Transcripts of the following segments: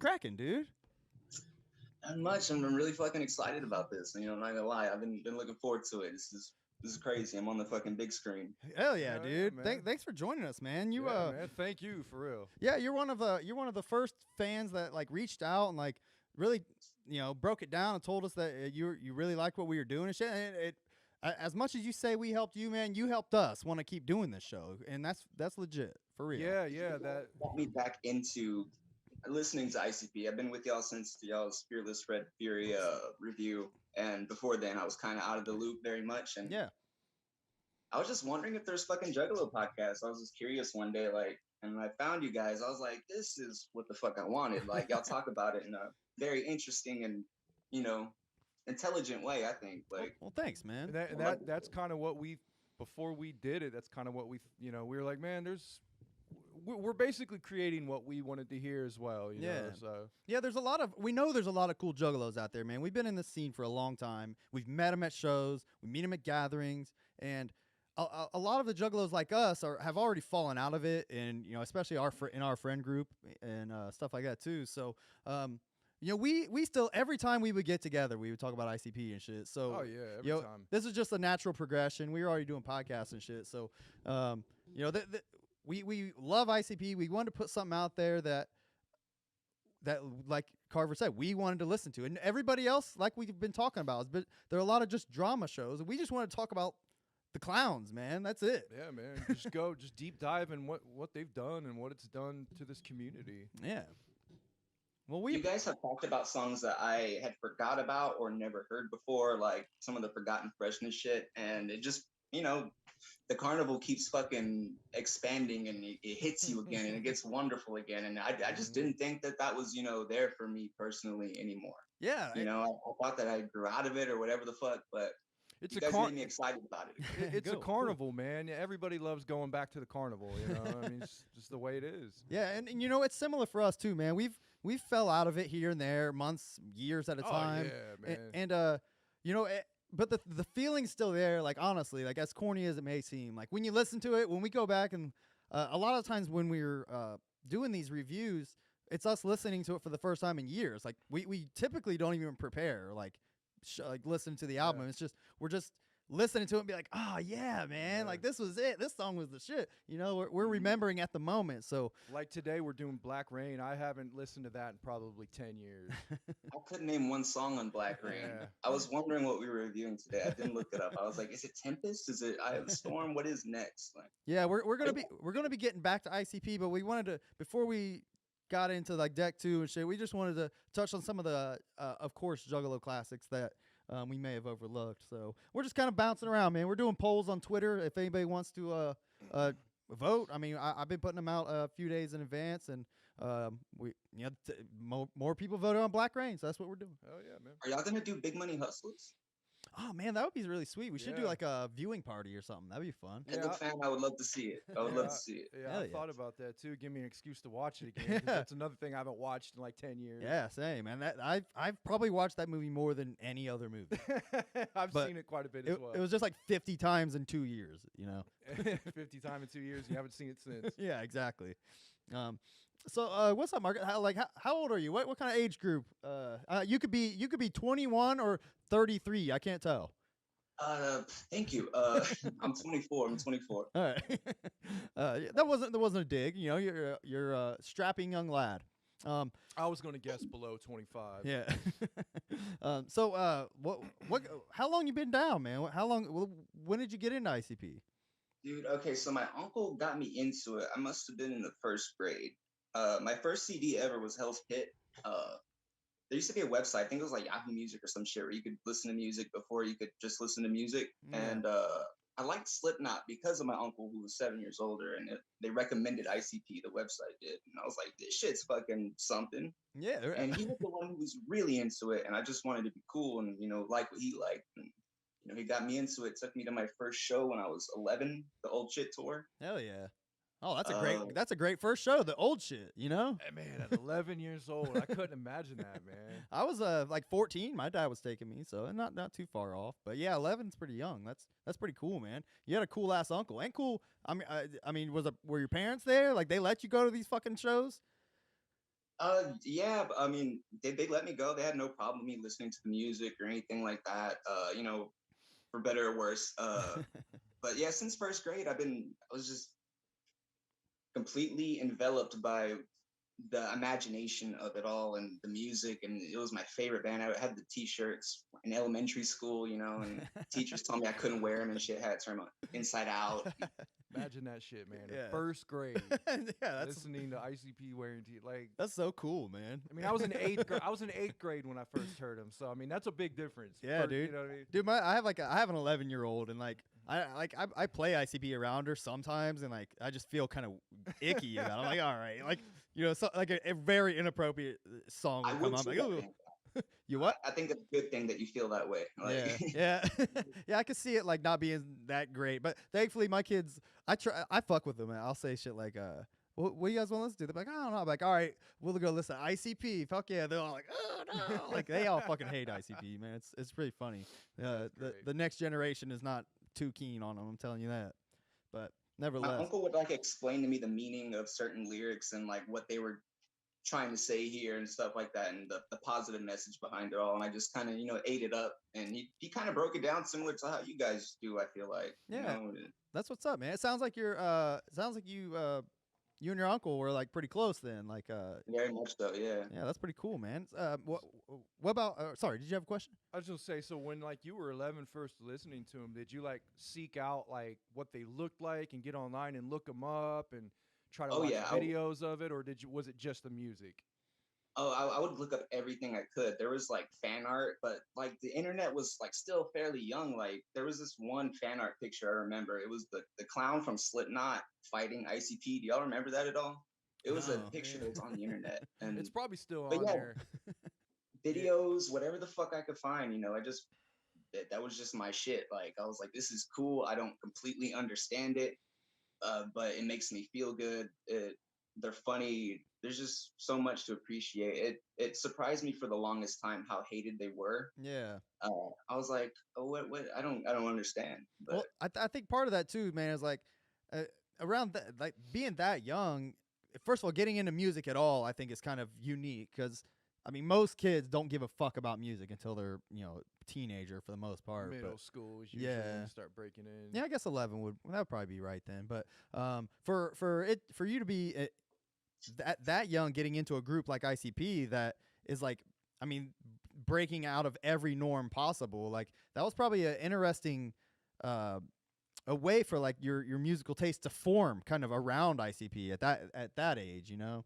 cracking, dude? Not much. I'm really fucking excited about this. You know, I'm not gonna lie. I've been looking forward to it. This is crazy. I'm on the fucking big screen. Hell yeah, Hell yeah, dude! man. Thanks for joining us, man. You Yeah, man. Thank you for real. yeah, you're one of the first fans that like reached out and like really, broke it down and told us that you really like what we were doing and shit. And as much as you say we helped you, man, you helped us want to keep doing this show, and that's legit for real. Yeah, that. Got me back into listening to ICP. I've been with y'all since y'all's Fearless Red Fury review, and before then I was kind of out of the loop very much. And Yeah. I was just wondering if there's fucking Juggalo podcasts. I was just curious one day, like, and I found you guys. I was like, this is what the fuck I wanted. Like, y'all talk about it in a very interesting and, intelligent way, I think. Like, Well, thanks, man. That's kind of what we, before we did it, that's kind of what we were like, man, we're basically creating what we wanted to hear as well. You know, so Yeah, there's a lot of cool juggalos out there, man. We've been in this scene for a long time. We've met them at shows, we meet them at gatherings, and a lot of the juggalos like us have already fallen out of it, and especially in our friend group and stuff like that too. So we still, every time we would get together, we would talk about ICP and shit. So oh yeah, every time. this is just a natural progression. We were already doing podcasts and shit. So we love ICP. We wanted to put something out there that like Carver said, we wanted to listen to, and everybody else, like we've been talking about, but there are a lot of just drama shows, and we just want to talk about the clowns, man. That's it. Yeah, man. Just deep dive in what they've done and what it's done to this community. Yeah. Well, you guys have talked about songs that I had forgot about or never heard before, like some of the forgotten freshness shit, and it just, the carnival keeps fucking expanding, and it hits you again, and it gets wonderful again, and I just didn't think that was, there for me personally anymore. Yeah. I thought that I grew out of it or whatever the fuck, but It's you a guys made me excited about it. It's a carnival, man. Yeah, everybody loves going back to the carnival. I mean, it's just the way it is. Yeah, and it's similar for us too, man. We've fell out of it here and there, months, years at a time. Yeah, man. But the feeling's still there. Like, honestly, like, as corny as it may seem, like when you listen to it, when we go back and a lot of times when we're doing these reviews, it's us listening to it for the first time in years. Like we typically don't even prepare, like listen to the album. It's just we're just listening to it and be like, oh yeah, man, like this was it. This song was the shit. We're remembering at the moment. So like today we're doing Black Rain. I haven't listened to that in probably 10 years. I couldn't name one song on Black Rain. Yeah. I was wondering what we were reviewing today. I didn't look it up. I was like, is it Tempest? Is it Eye of the Storm? What is next? Like, yeah, we're gonna be getting back to ICP, but we wanted to, before we got into like deck 2 and shit, we just wanted to touch on some of the of course Juggalo classics that we may have overlooked. So we're just kind of bouncing around, man. We're doing polls on Twitter if anybody wants to vote. I mean, I've been putting them out a few days in advance, and more people voted on Black Rain, so that's what we're doing. Oh yeah, man. are y'all gonna do Big Money Hustlers? Oh man, that would be really sweet. We should do like a viewing party or something. That'd be fun. As a fan, I would love to see it. I would love to see it. Yeah, Hell I yeah. thought about that too. Give me an excuse to watch it again. 'Cause that's another thing I haven't watched in like 10 years. Yeah, same, man. That I've probably watched that movie more than any other movie. I've But seen it quite a bit as well. It was just like 50 times in 2 years, 50 times in 2 years. You haven't seen it since. Yeah, exactly. So what's up, Mark? How old are you? What kind of age group? You could be 21 or 33. I can't tell. Thank you. I'm 24. I'm 24. All right. That wasn't a dig. You're a strapping young lad. I was going to guess below 25. Yeah. What? How long you been down, man? How long? When did you get into ICP? Dude, okay, so my uncle got me into it. I must have been in the first grade. My first CD ever was Hell's Pit. There used to be a website, I think it was like Yahoo Music or some shit, where you could listen to music before you could just listen to music. Yeah. And I liked Slipknot because of my uncle who was 7 years older, and they recommended ICP, the website did. And I was like, this shit's fucking something. Yeah. And he was the one who was really into it, and I just wanted to be cool and, like what he liked. And, he got me into it, took me to my first show when I was 11, the Old Shit tour. Hell yeah. Oh, that's a great first show, the Old Shit, Hey, man, at 11 years old, I couldn't imagine that, man. I was like 14. My dad was taking me, so not too far off. But yeah, 11's pretty young. That's pretty cool, man. You had a cool ass uncle. Ain't cool. I mean, were your parents there? Like they let you go to these fucking shows? Yeah, I mean, they let me go. They had no problem me listening to the music or anything like that. You know, for better or worse. But yeah, since first grade, I was just completely enveloped by the imagination of it all and the music, and it was my favorite band. I had the T-shirts in elementary school, you know, and teachers told me I couldn't wear them and shit. Had to turn them inside out. Imagine that shit, man. Yeah. In first grade, Yeah, that's listening to ICP wearing T. Like, that's so cool, man. I mean, I was in eighth grade when I first heard him. So I mean, that's a big difference. Yeah, dude. You know what I mean? Dude, I have an 11-year-old, and like I play ICP around her sometimes, and like I just feel kind of icky about it. I'm like, all right, like, you know, so, like a very inappropriate song I will come would on. too, Like, I ooh, think. you what? I think it's a good thing that you feel that way. Yeah, Like, yeah, yeah. I could see it like not being that great, but thankfully my kids, I fuck with them. And I'll say shit like, what do you guys want to listen to? They're like, I don't know. I'm like, all right, we'll go listen to ICP. Fuck yeah. They're all like, oh no, like they all fucking hate ICP, man. It's pretty funny. The next generation is not too keen on them. I'm telling you that, but my nevertheless, uncle would like explain to me the meaning of certain lyrics and like what they were trying to say here and stuff like that, and the positive message behind it all. And I just kind of, you know, ate it up, and he kind of broke it down similar to how you guys do, I feel like. yeah, You know, that's what's up, man. It sounds like you and your uncle were like pretty close then. Like, very much so, yeah. yeah, that's pretty cool, man. What about? Sorry, did you have a question? I was just say, so when like you were 11 first listening to him, did you like seek out like what they looked like and get online and look them up and try to Oh watch yeah, videos of it, or was it just the music? I would look up everything I could. There was like fan art, but like the internet was like still fairly young. Like there was this one fan art picture I remember. It was the clown from Slipknot fighting ICP. Do y'all remember that at all? It was a No. picture that was on the internet, and It's probably still but on yeah, there. videos, whatever the fuck I could find. You know, that was just my shit. Like I was like, this is cool. I don't completely understand it, but it makes me feel good. They're funny. There's just so much to appreciate. It surprised me for the longest time how hated they were. Yeah. I was like, oh, what? I don't understand. Well, But I think part of that too, man, is like uh, around like being that young. First of all, getting into music at all, I think is kind of unique because I mean most kids don't give a fuck about music until they're teenager for the most part. Middle But school is usually when yeah, you start breaking in. yeah, I guess 11 that would probably be right then. But for you to be that young getting into a group like ICP that is like, I mean, breaking out of every norm possible, like that was probably an interesting uh, a way for like your musical taste to form kind of around ICP at that age, you know?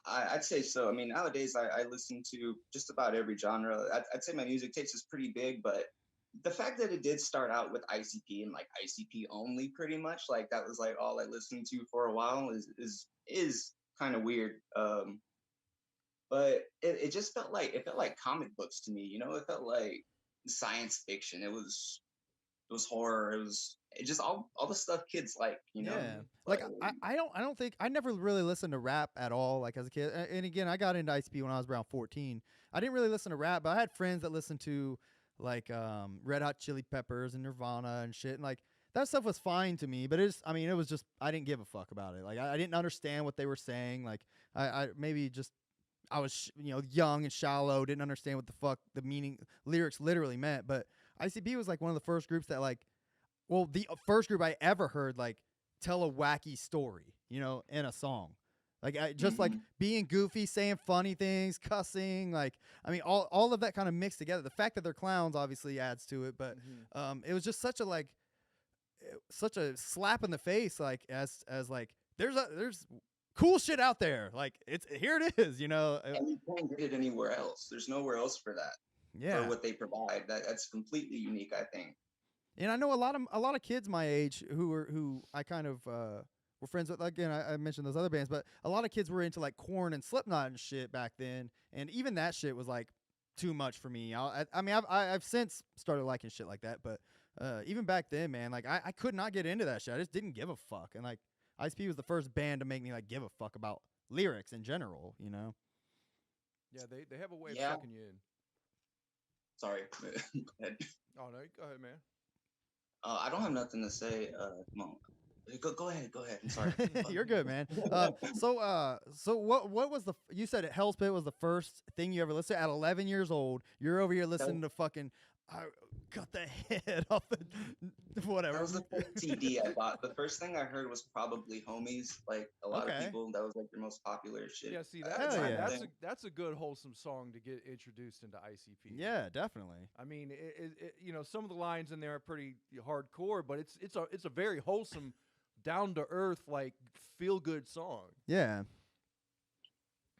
I'd say so. I mean, nowadays I listen to just about every genre. I'd say my music taste is pretty big, but the fact that it did start out with ICP and like ICP only, pretty much like that was like all I listened to for a while is kind of weird. But it just felt like comic books to me. You know, it felt like science fiction. It was horror. It just all the stuff kids like. You know, Yeah. Like I don't think I never really listened to rap at all like as a kid. And again, I got into ICP when I was around 14. I didn't really listen to rap, but I had friends that listened to like Red Hot Chili Peppers and Nirvana and shit. And like that stuff was fine to me, but I mean, it was just I didn't give a fuck about it. Like I didn't understand what they were saying. Like I maybe just I was young and shallow, didn't understand what the fuck the meaning lyrics literally meant. But ICP was like one of the first groups that like, well, the first group I ever heard like tell a wacky story, in a song. Like just like being goofy, saying funny things, cussing, like I mean all of that kind of mixed together. The fact that they're clowns obviously adds to it, but it was just such a slap in the face, like as like there's cool shit out there. Like here it is, and you can't get it anywhere else. There's nowhere else for that. Yeah, for what they provide. That's completely unique, I think. And I know a lot of kids my age who I kind of were friends with. Again, I mentioned those other bands, but a lot of kids were into like Korn and Slipknot and shit back then, and even that shit was like too much for me. I mean, I've since started liking shit like that, but even back then, man, like I could not get into that shit. I just didn't give a fuck, and like ICP was the first band to make me like give a fuck about lyrics in general, Yeah, they have a way of Yeah. sucking you in. Sorry. Go ahead. Oh no, go ahead, man. I don't have nothing to say at the moment. Go ahead. Go ahead. I'm sorry. You're good, man. So what was you said Hell's Pit was the first thing you ever listened to at 11 years old. You're over here listening to fucking cut the head off the whatever. That was the first CD I bought. The first thing I heard was probably Homies. Like a lot of people, that was like their most popular shit. Yeah, see that's a good wholesome song to get introduced into ICP. Yeah, definitely. I mean, you know, some of the lines in there are pretty hardcore, but it's a very wholesome, down to earth, like feel good song. Yeah.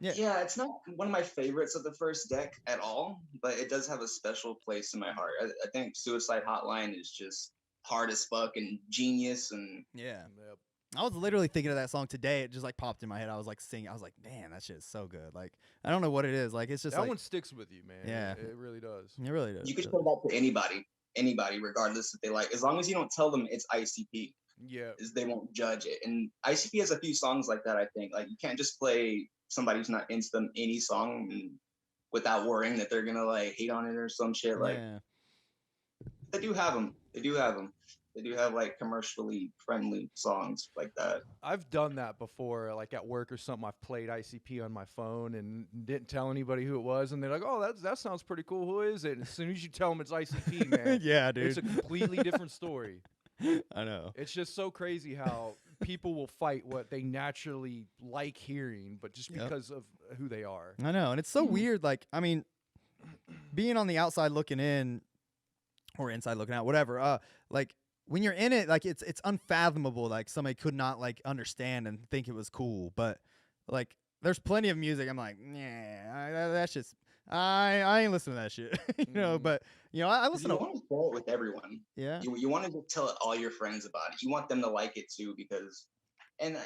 Yeah, it's not one of my favorites of the first deck at all, but it does have a special place in my heart. I think Suicide Hotline is just hard as fuck and genius, and yeah. Yep. I was literally thinking of that song today. It just like popped in my head. I was like singing. I was like, man, that shit is so good. Like, I don't know what it is. Like, it's just that like, one sticks with you, man. Yeah, it really does. It really does. You could show that to anybody, regardless if they like, as long as you don't tell them it's ICP. Yeah, they won't judge it. And ICP has a few songs like that. I think like you can't just play somebody who's not into them any song and without worrying that they're gonna like hate on it or some shit. Like they do have them. They do have like commercially friendly songs like that. I've done that before, like at work or something. I've played ICP on my phone and didn't tell anybody who it was, and they're like, "Oh, that sounds pretty cool. Who is it?" And as soon as you tell them it's ICP, man, yeah, dude, it's a completely different story. I know. It's just so crazy how people will fight what they naturally like hearing, but just because of who they are. I know, and it's so weird. Like, I mean, being on the outside looking in, or inside looking out, whatever. Like when you're in it, like it's unfathomable. Like somebody could not like understand and think it was cool. But like, there's plenty of music. I'm like, yeah, that's just. I ain't listening to that shit, you know. But you know, I listen. You want to share it with everyone. Yeah. You want to just tell all your friends about it. You want them to like it too, because, and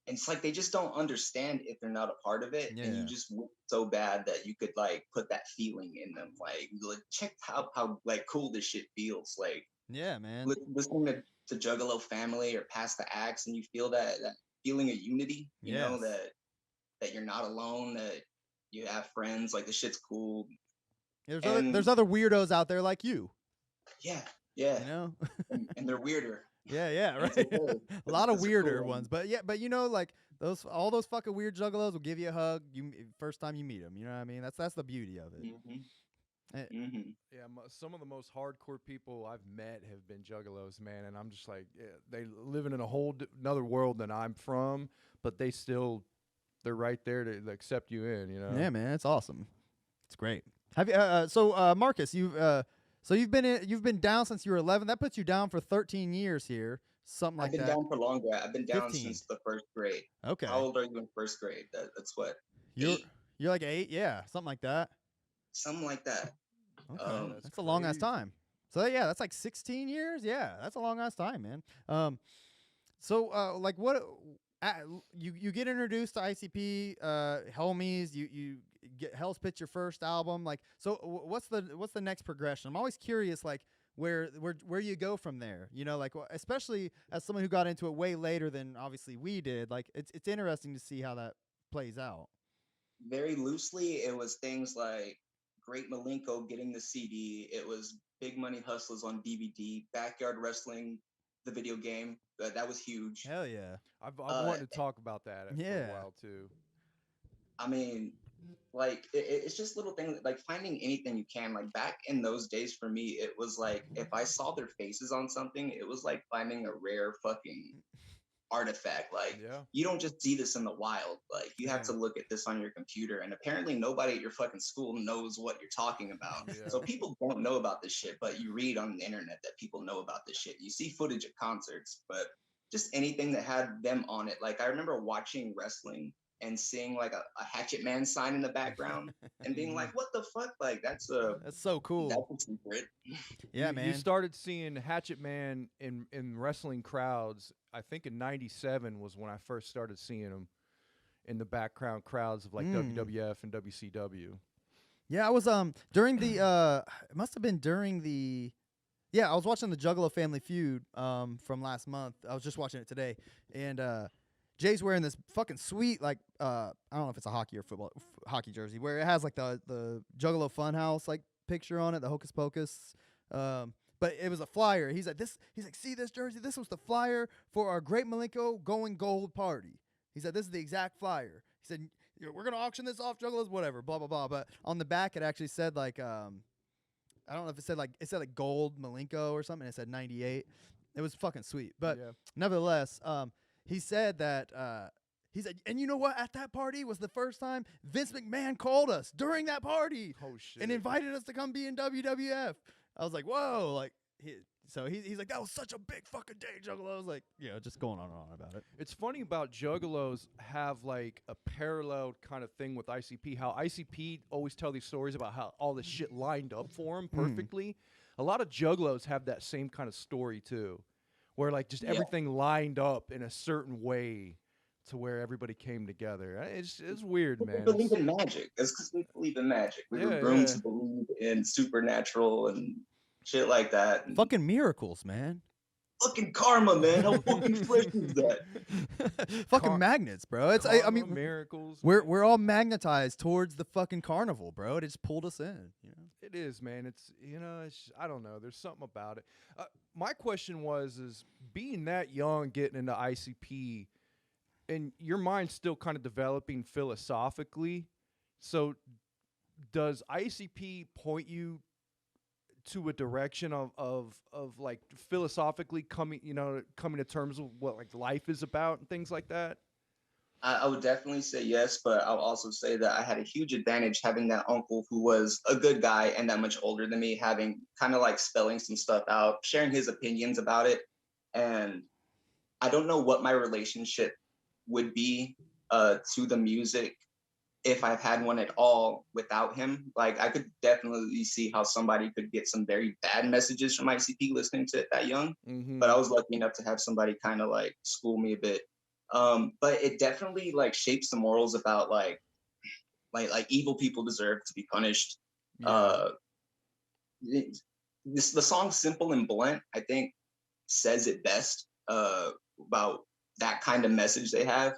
it's like they just don't understand if they're not a part of it, and you just want so bad that you could like put that feeling in them. Like check how like cool this shit feels. Like yeah, man. Listening to Juggalo Family or Past the Axe, and you feel that feeling of unity. You know that you're not alone. That you have friends, like the shit's cool. There's other weirdos out there like you. Yeah. You know? and they're weirder. Yeah, right. A lot of weirder ones. But you know, like all those fucking weird juggalos will give you a hug first time you meet them. You know what I mean? That's the beauty of it. Yeah, some of the most hardcore people I've met have been juggalos, man, and I'm just like, they living in a whole another world than I'm from, but they're right there to accept you in, you know. Yeah, man, it's awesome. It's great. Have you Marcus, you've been down since you were 11. That puts you down for 13 years here, something like that. I've been down for longer. I've been down 15. Since the first grade. Okay. How old are you in first grade? That's what. You're like 8, yeah, something like that. Something like that. Okay. That's a long ass time. So yeah, that's like 16 years. Yeah, that's a long ass time, man. Like what? You get introduced to ICP, Homies. You get Hell's Pit, your first album. Like, so what's the next progression? I'm always curious, like where you go from there. You know, like especially as someone who got into it way later than obviously we did. Like, it's interesting to see how that plays out. Very loosely, it was things like Great Malenko getting the CD. It was Big Money Hustlers on DVD. Backyard Wrestling, the video game. That was huge. Hell yeah. I've wanted to talk about that for a while too. I mean, like it's just little things, like finding anything you can. Like back in those days for me, it was like if I saw their faces on something, it was like finding a rare fucking artifact. Like you don't just see this in the wild. Like you have to look at this on your computer, and apparently nobody at your fucking school knows what you're talking about. So people don't know about this shit, but you read on the internet that people know about this shit. You see footage at concerts, but just anything that had them on it. Like I remember watching wrestling and seeing like a Hatchet Man sign in the background and being like, what the fuck? Like that's so cool. That's a secret. Yeah, man. You started seeing Hatchet Man in wrestling crowds. I think in '97 was when I first started seeing him in the background crowds of like WWF and WCW. Yeah, I was during the it must have been during the I was watching the Juggalo Family Feud from last month. I was just watching it today, and Jay's wearing this fucking sweet, like, I don't know if it's a hockey or hockey jersey, where it has like the Juggalo Funhouse like picture on it, the Hocus Pocus but it was a flyer. He's like, see this jersey? This was the flyer for our Great Malenko Going Gold party. He said, this is the exact flyer. He said, we're going to auction this off, Juggalos, whatever, blah, blah, blah. But on the back, it actually said, like, I don't know if it said, like, gold Malenko or something. It said 98. It was fucking sweet. But nevertheless, he said that, he said, and you know what? At that party was the first time Vince McMahon called us during that party and invited us to come be in WWF. I was like, whoa. Like, he's like, that was such a big fucking day, Juggalo. I was like, just going on and on about it. It's funny about Juggalos have like a parallel kind of thing with ICP. How ICP always tell these stories about how all this shit lined up for them perfectly. A lot of Juggalos have that same kind of story too, where like just everything lined up in a certain way to where everybody came together. It's weird, man. We believe in magic. It's because we believe in magic. We were groomed to believe in supernatural and shit like that. And fucking miracles, man. Fucking karma, man. How fucking fresh is that? Fucking magnets, bro. It's I mean, miracles. We're all magnetized towards the fucking carnival, bro. It just pulled us in. It is, man. It's it's I don't know. There's something about it. My question is being that young, getting into ICP, and your mind's still kind of developing philosophically. So, does ICP point you to a direction of like philosophically coming to terms with what like life is about and things like that? I would definitely say yes, but I'll also say that I had a huge advantage having that uncle who was a good guy and that much older than me, having kind of like spelling some stuff out, sharing his opinions about it. And I don't know what my relationship would be to the music if I've had one at all without him. Like, I could definitely see how somebody could get some very bad messages from ICP listening to it that young. But I was lucky enough to have somebody kind of like school me a bit. But it definitely like shapes the morals about like evil people deserve to be punished. The song Simple and Blunt, I think, says it best about that kind of message they have.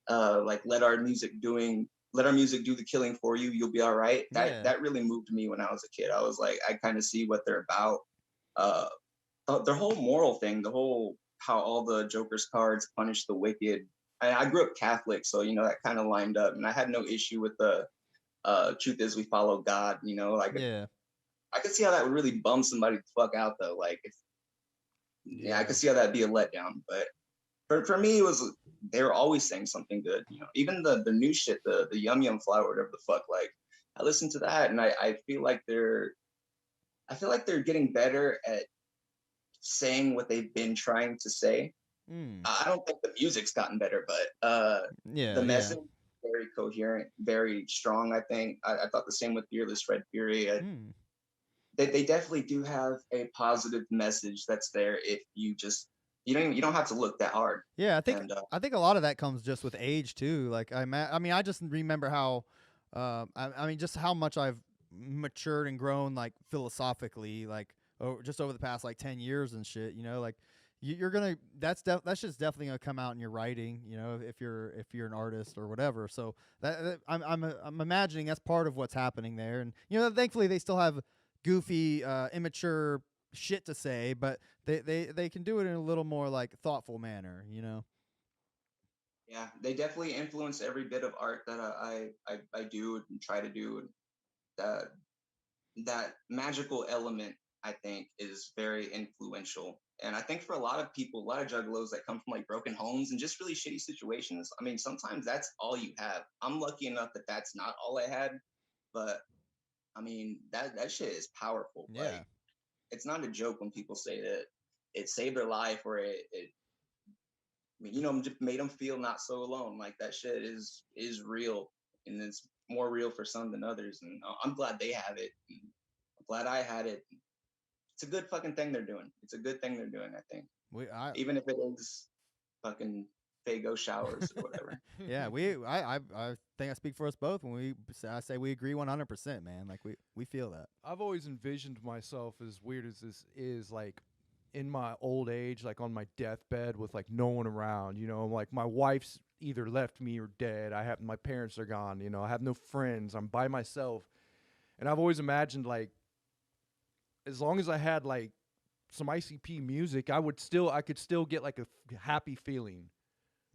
Like, let our music do the killing for you. You'll be all right. That really moved me when I was a kid. I was like, I kind of see what they're about. Their whole moral thing, how all the Joker's cards punish the wicked. And I grew up Catholic, so that kind of lined up, and I had no issue with the truth is we follow God. I could see how that would really bum somebody the fuck out though. Like, I could see how that'd be a letdown. But for me, they were always saying something good. Even the new shit, the Yum Yum Flower, whatever the fuck. Like, I listened to that, and I feel like they're getting better at saying what they've been trying to say. I don't think the music's gotten better, but the message very coherent, very strong. I think I thought the same with Fearless Red Fury. They definitely do have a positive message that's there if you just you don't have to look that hard. Yeah, I think a lot of that comes just with age too. Like I mean, I just remember how I mean just how much I've matured and grown like philosophically, like just over the past like 10 years and shit. Like you're gonna that's just definitely gonna come out in your writing. If you're an artist or whatever. So I'm imagining that's part of what's happening there. And thankfully they still have goofy, immature shit to say, but they can do it in a little more like thoughtful manner. Yeah, they definitely influence every bit of art that I do and try to do. That magical element, I think, is very influential. And I think for a lot of people, a lot of juggalos that come from like broken homes and just really shitty situations, I mean, sometimes that's all you have. I'm lucky enough that that's not all I had, but I mean, that shit is powerful. Yeah. Like, it's not a joke when people say that it saved their life or it just made them feel not so alone. Like, that shit is real, and it's more real for some than others. And I'm glad they have it. I'm glad I had it. It's a good fucking thing they're doing. It's a good thing they're doing, I think. Even if it is fucking Fago showers or whatever. Yeah, I think I speak for us both when I say we agree 100%, man. Like we feel that. I've always envisioned myself, as weird as this is, like in my old age, like on my deathbed with like no one around. Like my wife's either left me or dead. My parents are gone. I have no friends. I'm by myself, and I've always imagined like, as long as I had like some ICP music, I could still get like a happy feeling.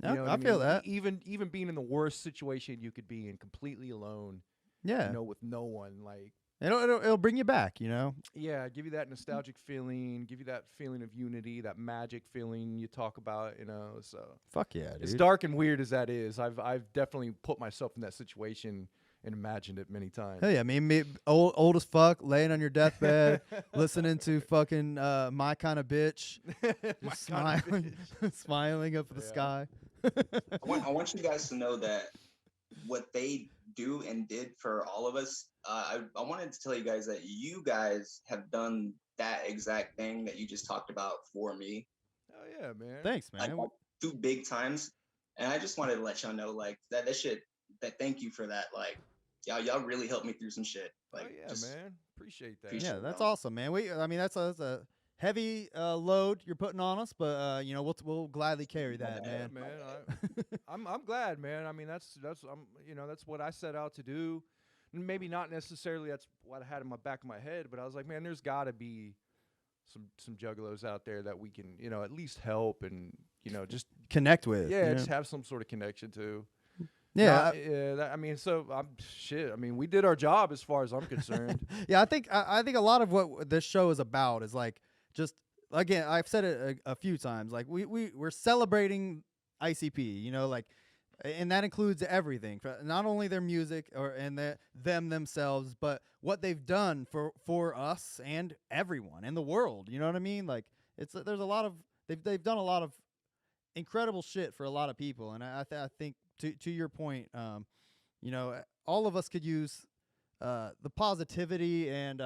Yeah, You know what I feel mean? that. Even being in the worst situation you could be in, completely alone, Yeah. you know, with no one, like, It'll bring you back, you know? yeah, give you that nostalgic feeling, give you that feeling of unity, that magic feeling you talk about, you know. So Fuck yeah, dude. as dark and weird as that is, I've definitely put myself in that situation and imagined it many times. Hell yeah, me old as fuck, laying on your deathbed, listening to fucking My Kind of Bitch, just smiling up at the sky. I want you guys to know that what they do and did for all of us, I wanted to tell you guys that you guys have done that exact thing that you just talked about for me. Oh yeah, man. Thanks, man. Like 2 big times. And I just wanted to let y'all know, like, that shit, that thank you for that. Like, y'all really helped me through some shit. Like, oh yeah, man. Appreciate that. appreciate Yeah, that's y'all. awesome, man. I mean, that's a heavy load you're putting on us, but you know, we'll gladly carry that, man. I'm glad, man. I mean, that's you know, that's what I set out to do. Maybe not necessarily that's what I had in my back of my head, but I was like, man, there's got to be some juggalos out there that we can, you know, at least help and, you know, just Connect with. yeah, you just know? have some sort of connection to. Yeah. I mean, so I'm shit. I mean, we did our job as far as I'm concerned. Yeah, I think a lot of what this show is about is like just again, I've said it a few times. Like we're celebrating ICP, you know, like, and that includes everything, not only their music and them themselves, but what they've done for us and everyone in the world. You know what I mean? Like there's a lot of they've done a lot of incredible shit for a lot of people, and I think to your point, you know, all of us could use the positivity and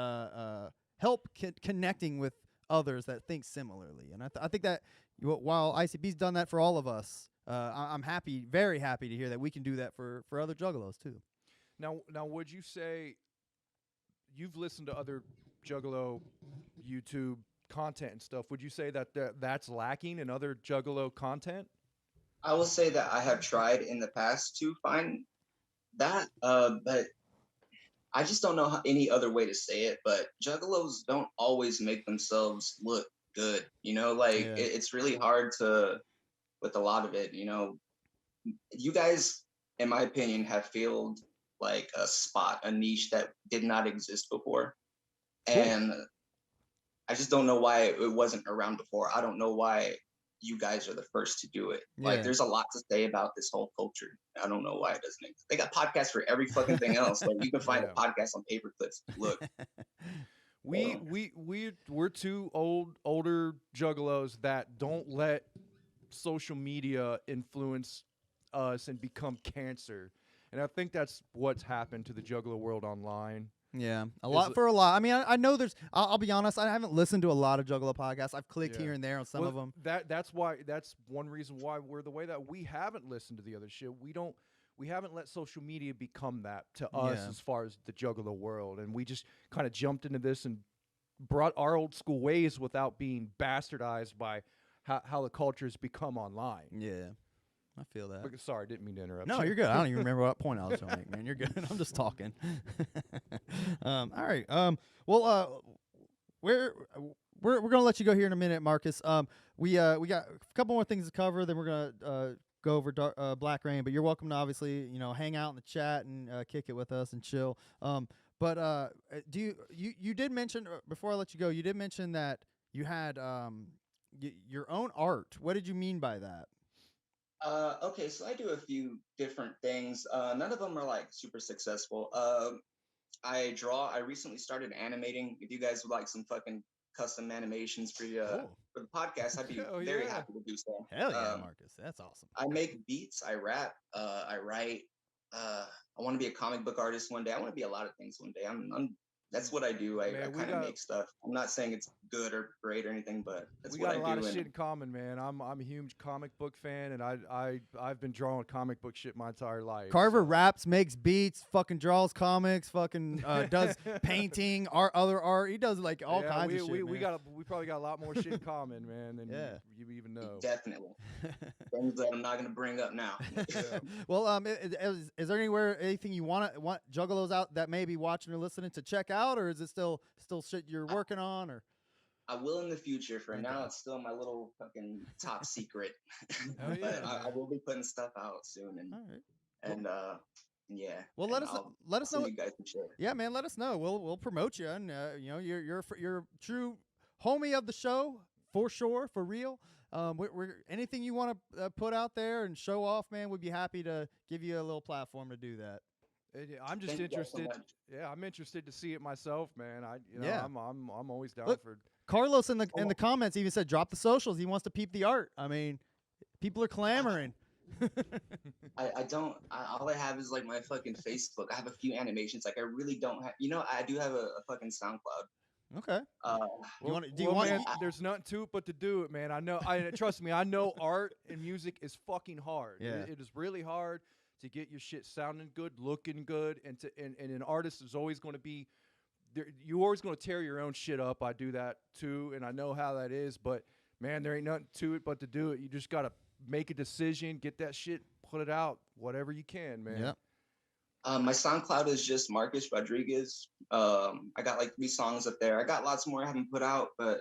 help connecting with others that think similarly. And I think that while ICP's done that for all of us, I'm happy, very happy to hear that we can do that for other juggalos too. Now, would you say you've listened to other Juggalo YouTube content and stuff? Would you say that that's lacking in other Juggalo content? I will say that I have tried in the past to find that, but I just don't know any other way to say it. But juggalos don't always make themselves look good, you know. Like it's really hard to, with a lot of it, you know. You guys, in my opinion, have filled like a spot, a niche that did not exist before, and I just don't know why it wasn't around before. I don't know why you guys are the first to do it. Like, there's a lot to say about this whole culture. I don't know why it doesn't exist. They got podcasts for every fucking thing else. Like, you can find a podcast on paper clips. Look, we're two older juggalos that don't let social media influence us and become cancer. And I think that's what's happened to the Juggalo world online. Yeah, a lot. I mean, I know there's. I'll be honest. I haven't listened to a lot of Juggalo podcasts. I've clicked here and there on some of them. That's one reason why we're the way that we haven't listened to the other shit. We haven't let social media become that to us as far as the Juggalo world, and we just kind of jumped into this and brought our old school ways without being bastardized by how the culture has become online. Yeah. I feel that. But, sorry, didn't mean to interrupt. No, you're good. I don't even remember what point I was trying to make, man. You're good. I'm just talking. All right. Well, we're gonna let you go here in a minute, Marcus. We got a couple more things to cover. Then we're gonna go over Black Rain. But you're welcome to obviously, you know, hang out in the chat and kick it with us and chill. But do you did mention before I let you go? You did mention that you had your own art. What did you mean by that? Okay, so I do a few different things. None of them are like super successful. I draw. I recently started animating. If you guys would like some fucking custom animations for the podcast, I'd be very happy to do so. Hell yeah, Marcus, that's awesome. I make beats. I rap. I write. I want to be a comic book artist one day. I want to be a lot of things one day. That's what I do. I kind of make stuff. I'm not saying it's good or great or anything, but that's what I do. We got a lot of shit in common, man. I'm a huge comic book fan, and I've been drawing comic book shit my entire life. Carver raps, makes beats, fucking draws comics, fucking does painting, other art. He does like all kinds of shit. We probably got a lot more shit in common, man, than you even know. Definitely. Things that I'm not gonna bring up now. Well, is there anything you want juggalos out that may be watching or listening to check out, or is it still shit you're working on? Or I will in the future. For Okay. now, it's still my little fucking top secret. Hell yeah, But I man. will be putting stuff out soon, All right. and yeah. Well, and let us I'll know. send you guys some shit. Yeah, man, let us know. We'll promote you, and you know, you're a true homie of the show for sure, for real. We're anything you want to put out there and show off, man. We'd be happy to give you a little platform to do that. I'm just Thank you guys so interested. much. Yeah, I'm interested to see it myself, man. Yeah. I'm always down Look, for. Carlos in the comments even said drop the socials. He wants to peep the art. I mean, people are clamoring. I don't. All I have is like my fucking Facebook. I have a few animations. Like I really don't have. I do have a fucking SoundCloud. Okay. Well, Do you want? man, there's nothing to it but to do it, man. I know. Trust me. I know art and music is fucking hard. Yeah. It is really hard to get your shit sounding good, looking good, and an artist is always going to be. You're always going to tear your own shit up. I do that too, and I know how that is. But man, there ain't nothing to it but to do it. You just gotta make a decision, get that shit, put it out, whatever you can, man. Yeah. My SoundCloud is just Marcus Rodriguez. I got like 3 songs up there. I got lots more I haven't put out, but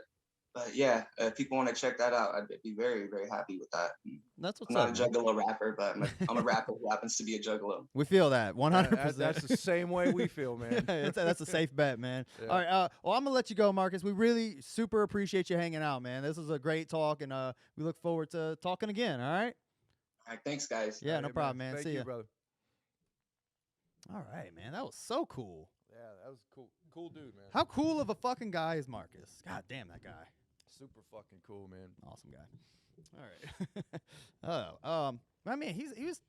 yeah, if people want to check that out, I'd be very, very happy with that. That's what's I'm not up. a Juggalo rapper, but I'm a rapper who happens to be a Juggalo. We feel that 100%. That's the same way we feel, man. That's a safe bet, man. Yeah. All right. Well, I'm gonna let you go, Marcus. We really super appreciate you hanging out, man. This was a great talk, and we look forward to talking again. All right. All right, thanks, guys. Yeah, All no right, problem, man. Thank See you, ya. brother. All right, man. That was so cool. Yeah, that was cool. Cool dude, man. How cool of a fucking guy is Marcus? God damn that guy. Super fucking cool, man. Awesome guy. All right. I mean, he was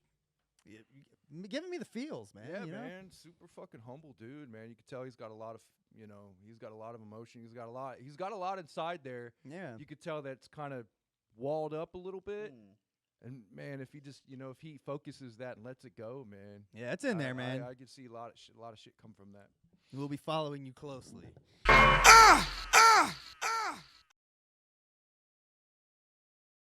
giving me the feels, man. Yeah, you know? man. Super fucking humble dude, man. You can tell he's got a lot of, he's got a lot of emotion. He's got a lot inside there. Yeah. You could tell that's kind of walled up a little bit. And man, if he just, if he focuses that and lets it go, man. Yeah, it's in there, man. I could see a lot of shit come from that. We'll be following you closely.